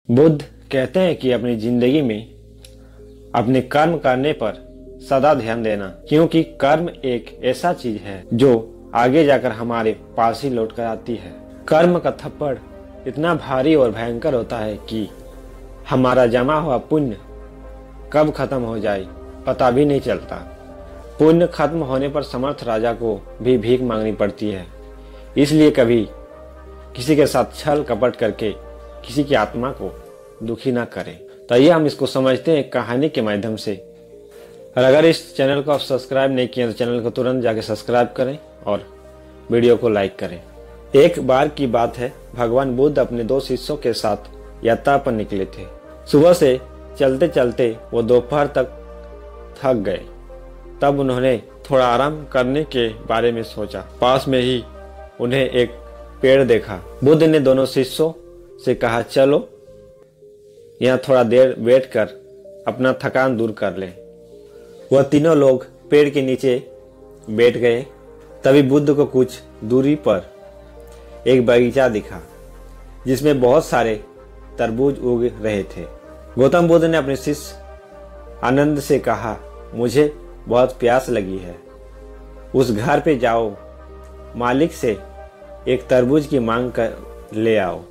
बुद्ध कहते हैं कि अपनी जिंदगी में अपने कर्म करने पर सदा ध्यान देना, क्योंकि कर्म एक ऐसा चीज है जो आगे जाकर हमारे पास ही लौट कर आती है। कर्म का थप्पड़ इतना भारी और भयंकर होता है कि हमारा जमा हुआ पुण्य कब खत्म हो जाए पता भी नहीं चलता। पुण्य खत्म होने पर समर्थ राजा को भी भीख मांगनी पड़ती है। इसलिए कभी किसी के साथ छल कपट करके किसी की आत्मा को दुखी ना करें। तो आइए हम इसको समझते हैं कहानी के माध्यम से। और अगर इस चैनल को आप सब्सक्राइब नहीं किए तो चैनल को तुरंत जाके सब्सक्राइब करें और वीडियो को लाइक करें। एक बार की बात है, भगवान बुद्ध अपने 2 शिष्यों के साथ यात्रा पर निकले थे। सुबह से चलते चलते वो दोपहर तक थक गए। तब उन्होंने थोड़ा आराम करने के बारे में सोचा। पास में ही उन्हें एक पेड़ देखा। बुद्ध ने दोनों शिष्यों से कहा, चलो यहाँ थोड़ा देर बैठकर अपना थकान दूर कर लें। वह तीनों लोग पेड़ के नीचे बैठ गए। तभी बुद्ध को कुछ दूरी पर एक बगीचा दिखा जिसमें बहुत सारे तरबूज उग रहे थे। गौतम बुद्ध ने अपने शिष्य आनंद से कहा, मुझे बहुत प्यास लगी है, उस घर पे जाओ, मालिक से एक तरबूज की मांग कर ले आओ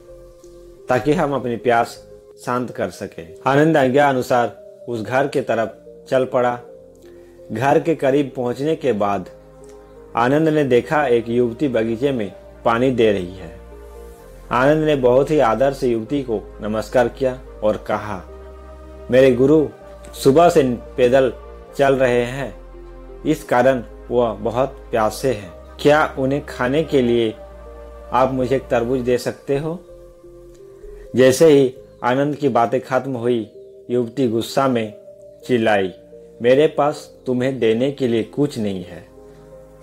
ताकि हम अपनी प्यास शांत कर सके। आनंद आज्ञा अनुसार उस घर के तरफ चल पड़ा। घर के करीब पहुंचने के बाद आनंद ने देखा एक युवती बगीचे में पानी दे रही है। आनंद ने बहुत ही आदर से युवती को नमस्कार किया और कहा, मेरे गुरु सुबह से पैदल चल रहे हैं, इस कारण वह बहुत प्यासे हैं। क्या उन्हें खाने के लिए आप मुझे एक तरबूज दे सकते हो? जैसे ही आनंद की बातें खत्म हुई, युवती गुस्सा में चिल्लाई, मेरे पास तुम्हें देने के लिए कुछ नहीं है,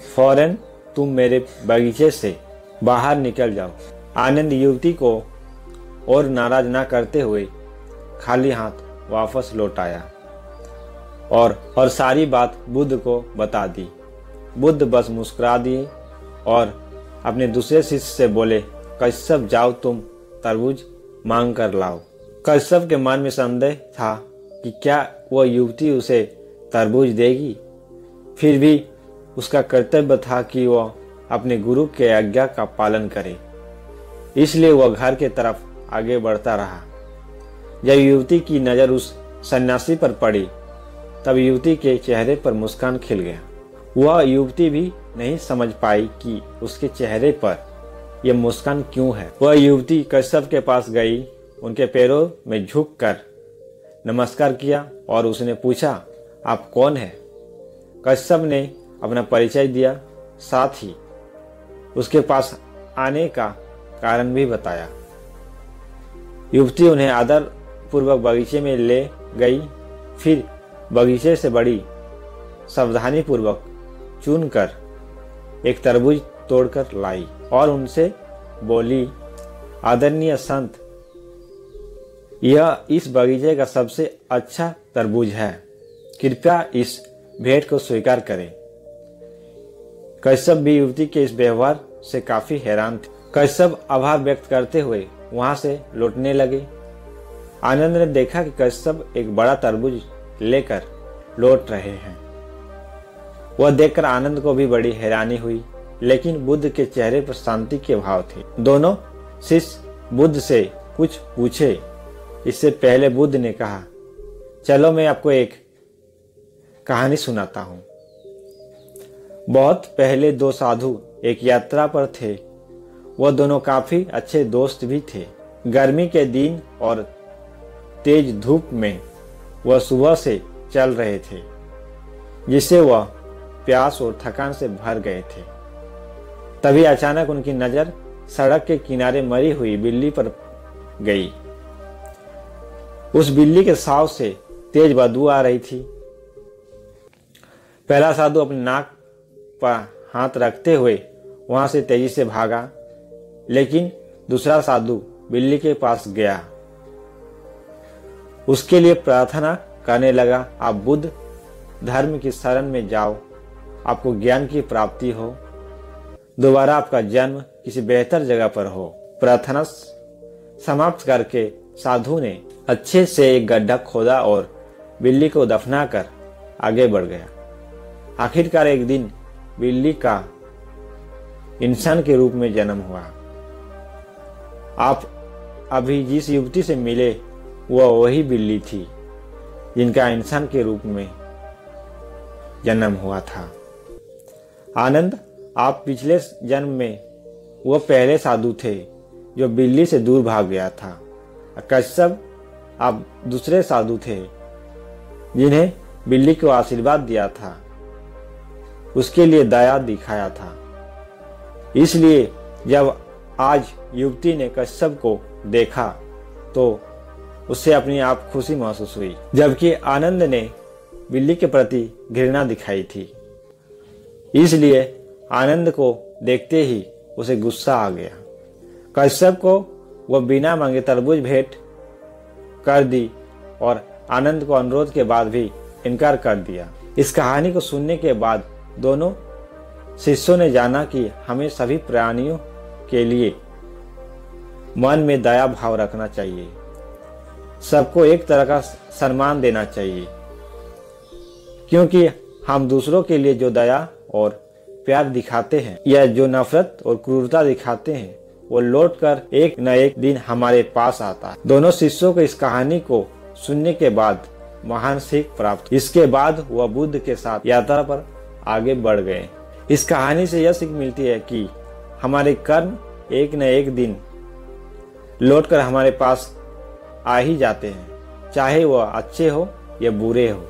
फौरन तुम मेरे बगीचे से बाहर निकल जाओ। आनंद युवती को और नाराज ना करते हुए खाली हाथ वापस लौट आया और सारी बात बुद्ध को बता दी। बुद्ध बस मुस्कुरा दिए और अपने दूसरे शिष्य से बोले, कश्यप जाओ तुम तरबूज मांग कर लाओ। कश्यप के मन में संदेह था कि क्या वह युवती उसे तरबूज देगी। फिर भी उसका कर्तव्य था कि वह अपने गुरु के आज्ञा का पालन करे, इसलिए वह घर के तरफ आगे बढ़ता रहा। जब युवती की नजर उस सन्यासी पर पड़ी तब युवती के चेहरे पर मुस्कान खिल गया। वह युवती भी नहीं समझ पाई कि उसके चेहरे पर यह मुस्कान क्यों है। वह युवती कश्यप के पास गई, उनके पैरों में झुककर नमस्कार किया और उसने पूछा, आप कौन हैं? कश्यप ने अपना परिचय दिया, साथ ही उसके पास आने का कारण भी बताया। युवती उन्हें आदर पूर्वक बगीचे में ले गई, फिर बगीचे से बड़ी सावधानी पूर्वक चुनकर एक तरबूज तोड़कर लाई और उनसे बोली, आदरणीय संत, यह इस बगीचे का सबसे अच्छा तरबूज है, कृपया इस भेंट को स्वीकार करें। कश्यप भी युवती के इस व्यवहार से काफी हैरान थे। कश्यप आभार व्यक्त करते हुए वहां से लौटने लगे। आनंद ने देखा कि कश्यप एक बड़ा तरबूज लेकर लौट रहे हैं। वह देखकर आनंद को भी बड़ी हैरानी हुई, लेकिन बुद्ध के चेहरे पर शांति के भाव थे। दोनों शिष्य बुद्ध से कुछ पूछे इससे पहले बुद्ध ने कहा, चलो मैं आपको एक कहानी सुनाता हूं। बहुत पहले 2 साधु एक यात्रा पर थे। वह दोनों काफी अच्छे दोस्त भी थे। गर्मी के दिन और तेज धूप में वह सुबह से चल रहे थे, जिससे वह प्यास और थकान से भर गए थे। तभी अचानक उनकी नजर सड़क के किनारे मरी हुई बिल्ली पर गई। उस बिल्ली के साव से तेज बदबू आ रही थी। पहला साधु अपने नाक पर हाथ रखते हुए वहां से तेजी से भागा, लेकिन दूसरा साधु बिल्ली के पास गया, उसके लिए प्रार्थना करने लगा, आप बुद्ध धर्म की शरण में जाओ, आपको ज्ञान की प्राप्ति हो, दोबारा आपका जन्म किसी बेहतर जगह पर हो। प्रार्थना समाप्त करके साधु ने अच्छे से एक गड्ढा खोदा और बिल्ली को दफनाकर आगे बढ़ गया। आखिरकार एक दिन बिल्ली का इंसान के रूप में जन्म हुआ। आप अभी जिस युवती से मिले वह वही बिल्ली थी जिनका इंसान के रूप में जन्म हुआ था। आनंद, आप पिछले जन्म में वह पहले साधु थे जो बिल्ली से दूर भाग गया था। कश्यप, आप दूसरे साधु थे जिन्हें बिल्ली को आशीर्वाद दिया था, उसके लिए दया दिखाया था। इसलिए जब आज युवती ने कश्यप को देखा तो उससे अपनी आप खुशी महसूस हुई, जबकि आनंद ने बिल्ली के प्रति घृणा दिखाई थी। इसलिए आनंद को देखते ही उसे गुस्सा आ गया। कश्यप को वह बिना मांगे तरबूज भेंट कर दी और आनंद को अनुरोध के बाद भी इनकार कर दिया। इस कहानी को सुनने के बाद दोनों शिष्यों ने जाना कि हमें सभी प्राणियों के लिए मन में दया भाव रखना चाहिए, सबको एक तरह का सम्मान देना चाहिए, क्योंकि हम दूसरों के लिए जो दया और प्यार दिखाते हैं या जो नफरत और क्रूरता दिखाते हैं वो लौट कर एक न एक दिन हमारे पास आता है। दोनों शिष्यों को इस कहानी को सुनने के बाद महान सीख प्राप्त। इसके बाद वह बुद्ध के साथ यात्रा पर आगे बढ़ गए। इस कहानी से यह सीख मिलती है कि हमारे कर्म एक न एक दिन लौटकर हमारे पास आ ही जाते हैं, चाहे वह अच्छे हो या बुरे हो।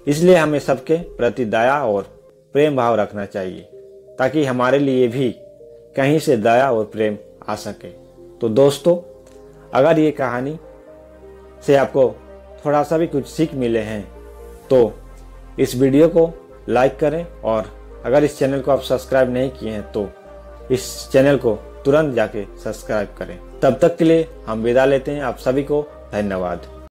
इसलिए हमें सबके प्रति दया और प्रेम भाव रखना चाहिए ताकि हमारे लिए भी कहीं से दया और प्रेम आ सके। तो दोस्तों, अगर ये कहानी से आपको थोड़ा सा भी कुछ सीख मिले हैं तो इस वीडियो को लाइक करें, और अगर इस चैनल को आप सब्सक्राइब नहीं किए हैं तो इस चैनल को तुरंत जाके सब्सक्राइब करें। तब तक के लिए हम विदा लेते हैं। आप सभी को धन्यवाद।